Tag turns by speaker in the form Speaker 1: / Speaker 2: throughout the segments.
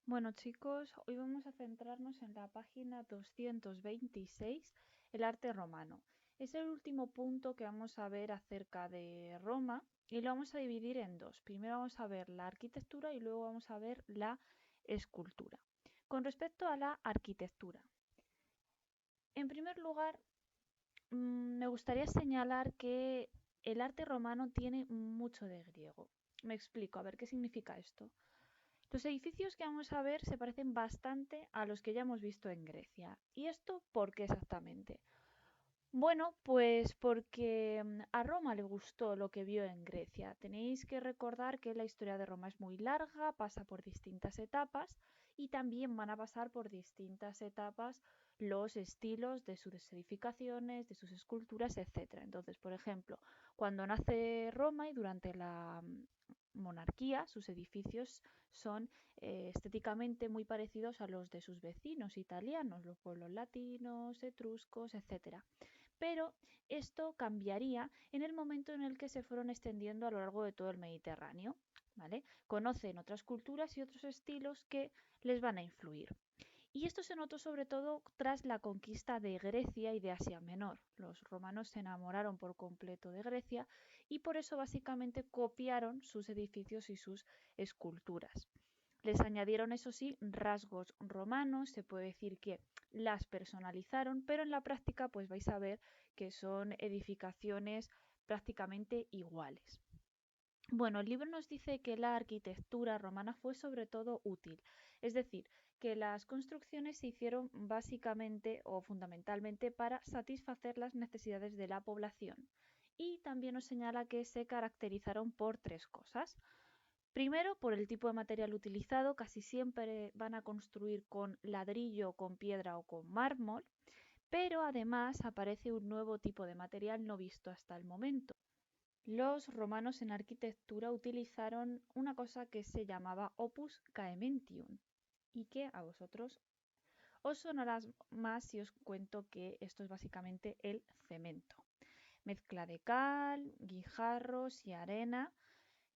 Speaker 1: Bueno chicos, hoy vamos a centrarnos en la página 226, el arte romano. Es el último punto que vamos a ver acerca de Roma y lo vamos a dividir en dos. Primero vamos a ver la arquitectura y luego vamos a ver la escultura. Con respecto a la arquitectura, en primer lugar, me gustaría señalar que el arte romano tiene mucho de griego. Me explico, a ver qué significa esto. Los edificios que vamos a ver se parecen bastante a los que ya hemos visto en Grecia. ¿Y esto por qué exactamente? Bueno, pues porque a Roma le gustó lo que vio en Grecia. Tenéis que recordar que la historia de Roma es muy larga, pasa por distintas etapas y también van a pasar por distintas etapas los estilos de sus edificaciones, de sus esculturas, etcétera. Entonces, por ejemplo, cuando nace Roma y durante la monarquía, sus edificios son estéticamente muy parecidos a los de sus vecinos italianos, los pueblos latinos, etruscos, etcétera. Pero esto cambiaría en el momento en el que se fueron extendiendo a lo largo de todo el Mediterráneo. ¿Vale? Conocen otras culturas y otros estilos que les van a influir. Y esto se notó sobre todo tras la conquista de Grecia y de Asia Menor. Los romanos se enamoraron por completo de Grecia y por eso básicamente copiaron sus edificios y sus esculturas. Les añadieron, eso sí, rasgos romanos, se puede decir que las personalizaron, pero en la práctica pues vais a ver que son edificaciones prácticamente iguales. Bueno, el libro nos dice que la arquitectura romana fue sobre todo útil, es decir, que las construcciones se hicieron básicamente o fundamentalmente para satisfacer las necesidades de la población. Y también nos señala que se caracterizaron por tres cosas. Primero, por el tipo de material utilizado, casi siempre van a construir con ladrillo, con piedra o con mármol, pero además aparece un nuevo tipo de material no visto hasta el momento. Los romanos en arquitectura utilizaron una cosa que se llamaba opus caementium y que a vosotros os sonará más si os cuento que esto es básicamente el cemento. Mezcla de cal, guijarros y arena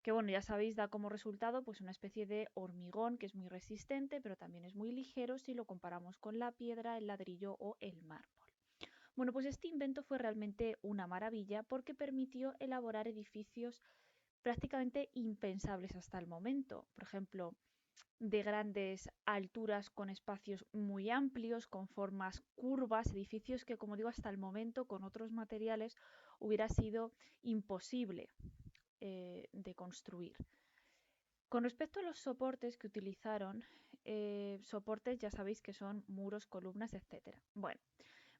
Speaker 1: que bueno, ya sabéis, da como resultado pues una especie de hormigón que es muy resistente, pero también es muy ligero si lo comparamos con la piedra, el ladrillo o el mármol. Bueno, pues este invento fue realmente una maravilla porque permitió elaborar edificios prácticamente impensables hasta el momento. Por ejemplo, de grandes alturas con espacios muy amplios, con formas curvas, edificios que, como digo, hasta el momento con otros materiales hubiera sido imposible de construir. Con respecto a los soportes que utilizaron, soportes ya sabéis que son muros, columnas, etcétera. Bueno,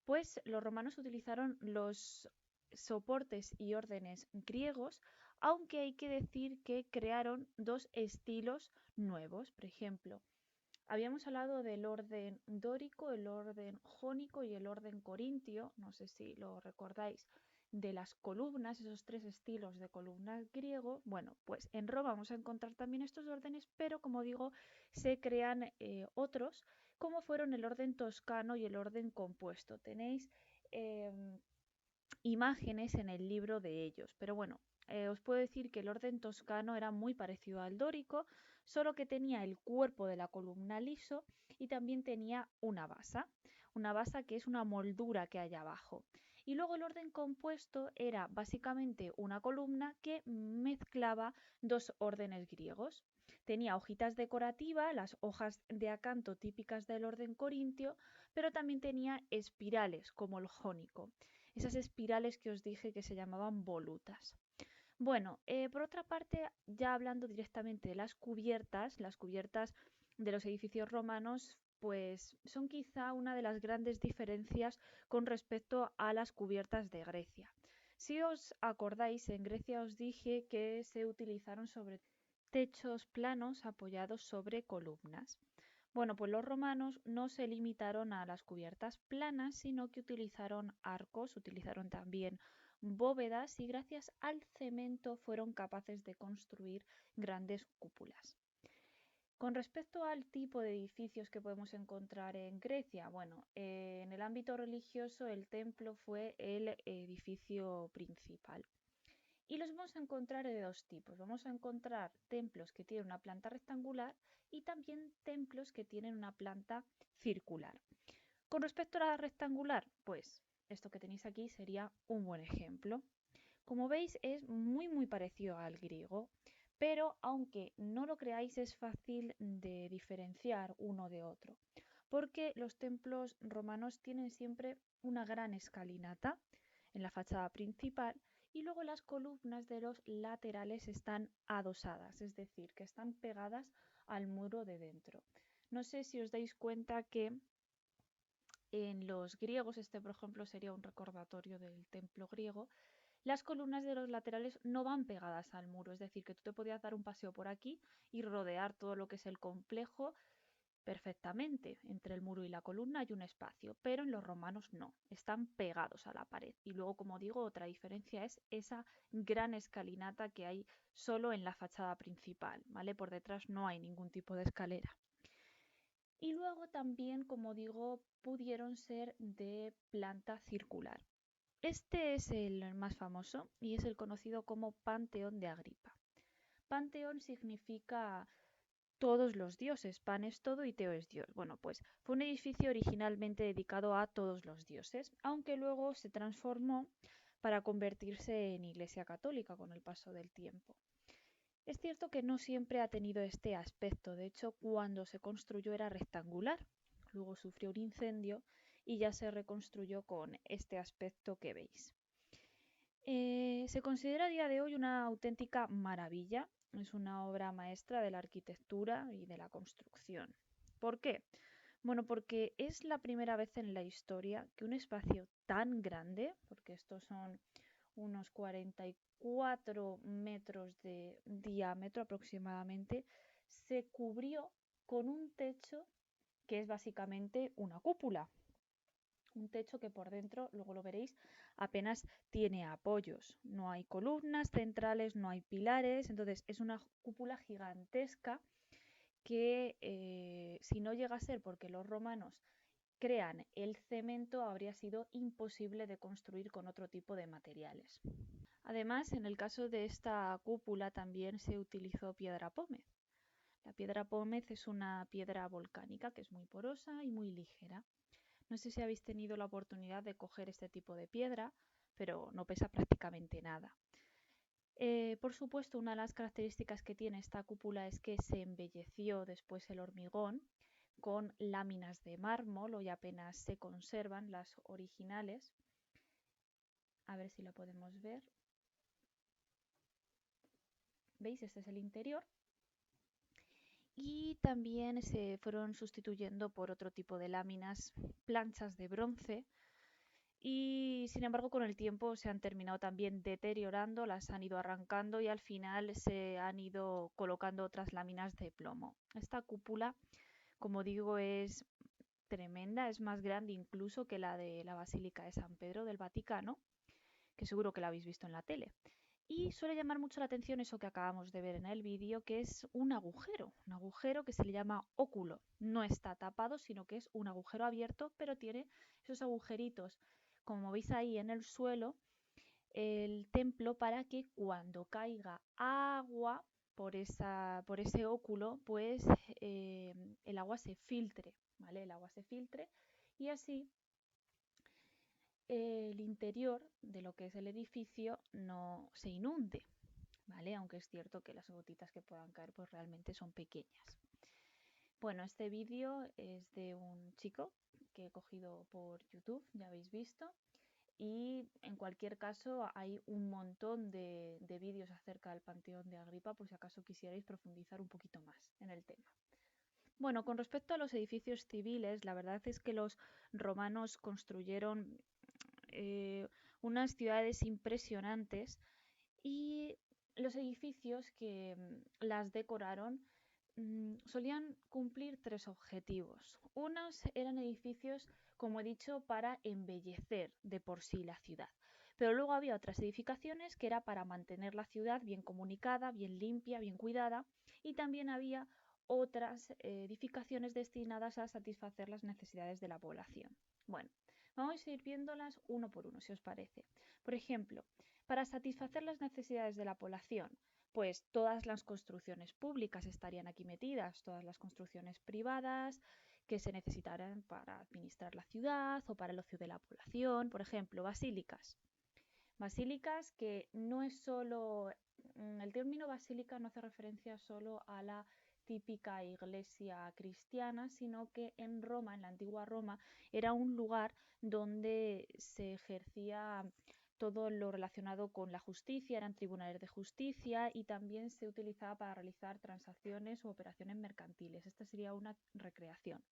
Speaker 1: pues los romanos utilizaron los soportes y órdenes griegos, aunque hay que decir que crearon dos estilos nuevos. Por ejemplo, habíamos hablado del orden dórico, el orden jónico y el orden corintio, no sé si lo recordáis, de las columnas, esos tres estilos de columnas griego. Bueno, pues en Roma vamos a encontrar también estos órdenes, pero como digo, se crean otros, como fueron el orden toscano y el orden compuesto. Tenéis eh, imágenes en el libro de ellos. Pero bueno, os puedo decir que el orden toscano era muy parecido al dórico, solo que tenía el cuerpo de la columna liso y también tenía una basa que es una moldura que hay abajo. Y luego el orden compuesto era básicamente una columna que mezclaba dos órdenes griegos. Tenía hojitas decorativas, las hojas de acanto típicas del orden corintio, pero también tenía espirales como el jónico, esas espirales que os dije que se llamaban volutas. Bueno, por otra parte, ya hablando directamente de las cubiertas de los edificios romanos, pues son quizá una de las grandes diferencias con respecto a las cubiertas de Grecia. Si os acordáis, en Grecia os dije que se utilizaron sobre techos planos apoyados sobre columnas. Bueno, pues los romanos no se limitaron a las cubiertas planas, sino que utilizaron arcos, utilizaron también bóvedas y gracias al cemento fueron capaces de construir grandes cúpulas. Con respecto al tipo de edificios que podemos encontrar en Grecia, bueno, en el ámbito religioso el templo fue el edificio principal. Y los vamos a encontrar de dos tipos. Vamos a encontrar templos que tienen una planta rectangular y también templos que tienen una planta circular. Con respecto a la rectangular, pues esto que tenéis aquí sería un buen ejemplo. Como veis, es muy parecido al griego, pero aunque no lo creáis, es fácil de diferenciar uno de otro, porque los templos romanos tienen siempre una gran escalinata en la fachada principal y luego las columnas de los laterales están adosadas, es decir, que están pegadas al muro de dentro. No sé si os dais cuenta que en los griegos, este por ejemplo sería un recordatorio del templo griego, las columnas de los laterales no van pegadas al muro, es decir, que tú te podías dar un paseo por aquí y rodear todo lo que es el complejo perfectamente. Entre el muro y la columna hay un espacio, pero en los romanos no, están pegados a la pared. Y luego, como digo, otra diferencia es esa gran escalinata que hay solo en la fachada principal, ¿vale? Por detrás no hay ningún tipo de escalera. Y luego también, como digo, pudieron ser de planta circular. Este es el más famoso y es el conocido como Panteón de Agripa. Panteón significa todos los dioses, pan es todo y teo es Dios. Bueno, pues fue un edificio originalmente dedicado a todos los dioses, aunque luego se transformó para convertirse en iglesia católica con el paso del tiempo. Es cierto que no siempre ha tenido este aspecto, de hecho cuando se construyó era rectangular, luego sufrió un incendio y ya se reconstruyó con este aspecto que veis. Se considera a día de hoy una auténtica maravilla, es una obra maestra de la arquitectura y de la construcción. ¿Por qué? Bueno, porque es la primera vez en la historia que un espacio tan grande, porque estos son unos 44 metros de diámetro aproximadamente, se cubrió con un techo que es básicamente una cúpula. Un techo que por dentro, luego lo veréis, apenas tiene apoyos. No hay columnas centrales, no hay pilares, entonces es una cúpula gigantesca que si no llega a ser porque los romanos crean el cemento, habría sido imposible de construir con otro tipo de materiales. Además, en el caso de esta cúpula también se utilizó piedra pómez. La piedra pómez es una piedra volcánica que es muy porosa y muy ligera. No sé si habéis tenido la oportunidad de coger este tipo de piedra, pero no pesa prácticamente nada. Por supuesto, una de las características que tiene esta cúpula es que se embelleció después el hormigón con láminas de mármol, hoy apenas se conservan las originales. A ver si lo podemos ver. ¿Veis? Este es el interior. Y también se fueron sustituyendo por otro tipo de láminas, planchas de bronce, y sin embargo con el tiempo se han terminado también deteriorando, las han ido arrancando y al final se han ido colocando otras láminas de plomo. Esta cúpula, como digo, es tremenda, es más grande incluso que la de la Basílica de San Pedro del Vaticano, que seguro que la habéis visto en la tele. Y suele llamar mucho la atención eso que acabamos de ver en el vídeo, que es un agujero que se le llama óculo. No está tapado, sino que es un agujero abierto, pero tiene esos agujeritos, como veis ahí en el suelo, el templo para que cuando caiga agua por ese óculo, pues el agua se filtre, ¿vale? El agua se filtre y así el interior de lo que es el edificio no se inunde, ¿vale? Aunque es cierto que las gotitas que puedan caer pues realmente son pequeñas. Bueno, este vídeo es de un chico que he cogido por YouTube, ya habéis visto, y en cualquier caso hay un montón de vídeos acerca del Panteón de Agripa por si acaso quisierais profundizar un poquito más en el tema. Bueno, con respecto a los edificios civiles, la verdad es que los romanos construyeron unas ciudades impresionantes y los edificios que las decoraron solían cumplir tres objetivos. Unos eran edificios, como he dicho, para embellecer de por sí la ciudad. Pero luego había otras edificaciones que era para mantener la ciudad bien comunicada, bien limpia, bien cuidada, y también había otras edificaciones destinadas a satisfacer las necesidades de la población. Bueno, vamos a ir viéndolas uno por uno, si os parece. Por ejemplo, para satisfacer las necesidades de la población, pues todas las construcciones públicas estarían aquí metidas, todas las construcciones privadas que se necesitarán para administrar la ciudad o para el ocio de la población, por ejemplo, basílicas. Basílicas que no es solo, el término basílica no hace referencia solo a la típica iglesia cristiana, sino que en Roma, en la antigua Roma, era un lugar donde se ejercía todo lo relacionado con la justicia, eran tribunales de justicia y también se utilizaba para realizar transacciones u operaciones mercantiles. Esta sería una recreación.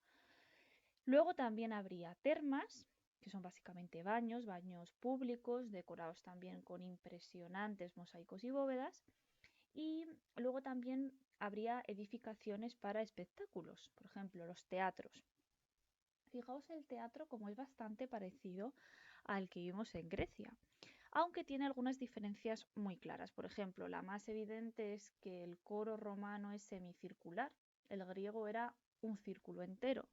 Speaker 1: Luego también habría termas, que son básicamente baños públicos, decorados también con impresionantes mosaicos y bóvedas. Y luego también habría edificaciones para espectáculos, por ejemplo, los teatros. Fijaos el teatro como es bastante parecido al que vimos en Grecia, aunque tiene algunas diferencias muy claras. Por ejemplo, la más evidente es que el coro romano es semicircular, el griego era un círculo entero.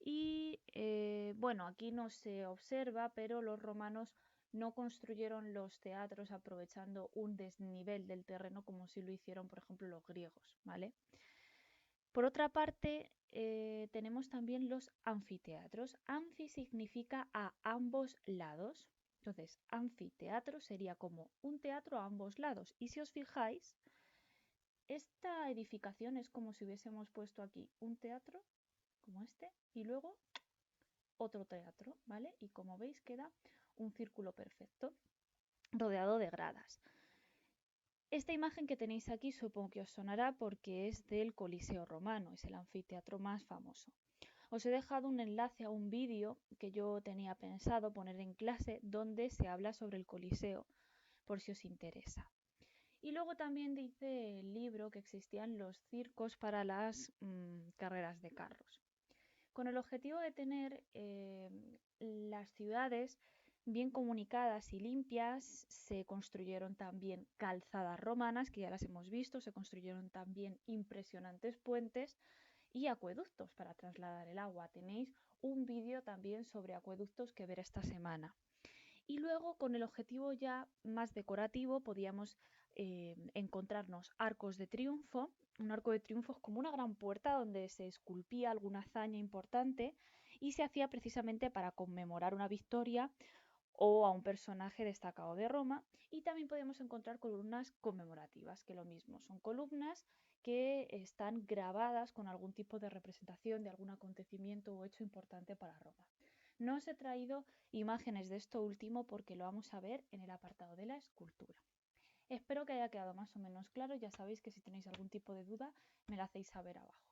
Speaker 1: Y bueno, aquí no se observa, pero los romanos no construyeron los teatros aprovechando un desnivel del terreno como si lo hicieron, por ejemplo, los griegos, ¿vale? Por otra parte, tenemos también los anfiteatros. Anfi significa a ambos lados. Entonces, anfiteatro sería como un teatro a ambos lados. Y si os fijáis, esta edificación es como si hubiésemos puesto aquí un teatro, como este, y luego otro teatro, ¿vale? Y como veis queda un círculo perfecto rodeado de gradas. Esta imagen que tenéis aquí supongo que os sonará porque es del Coliseo romano, es el anfiteatro más famoso. Os he dejado un enlace a un vídeo que yo tenía pensado poner en clase donde se habla sobre el Coliseo, por si os interesa. Y luego también dice el libro que existían los circos para las carreras de carros, con el objetivo de tener las ciudades bien comunicadas y limpias. Se construyeron también calzadas romanas, que ya las hemos visto, se construyeron también impresionantes puentes y acueductos para trasladar el agua. Tenéis un vídeo también sobre acueductos que ver esta semana. Y luego, con el objetivo ya más decorativo, podíamos encontrarnos arcos de triunfo. Un arco de triunfo es como una gran puerta donde se esculpía alguna hazaña importante y se hacía precisamente para conmemorar una victoria o a un personaje destacado de Roma. Y también podemos encontrar columnas conmemorativas, que lo mismo, son columnas que están grabadas con algún tipo de representación de algún acontecimiento o hecho importante para Roma. No os he traído imágenes de esto último porque lo vamos a ver en el apartado de la escultura. Espero que haya quedado más o menos claro. Ya sabéis que si tenéis algún tipo de duda me la hacéis saber abajo.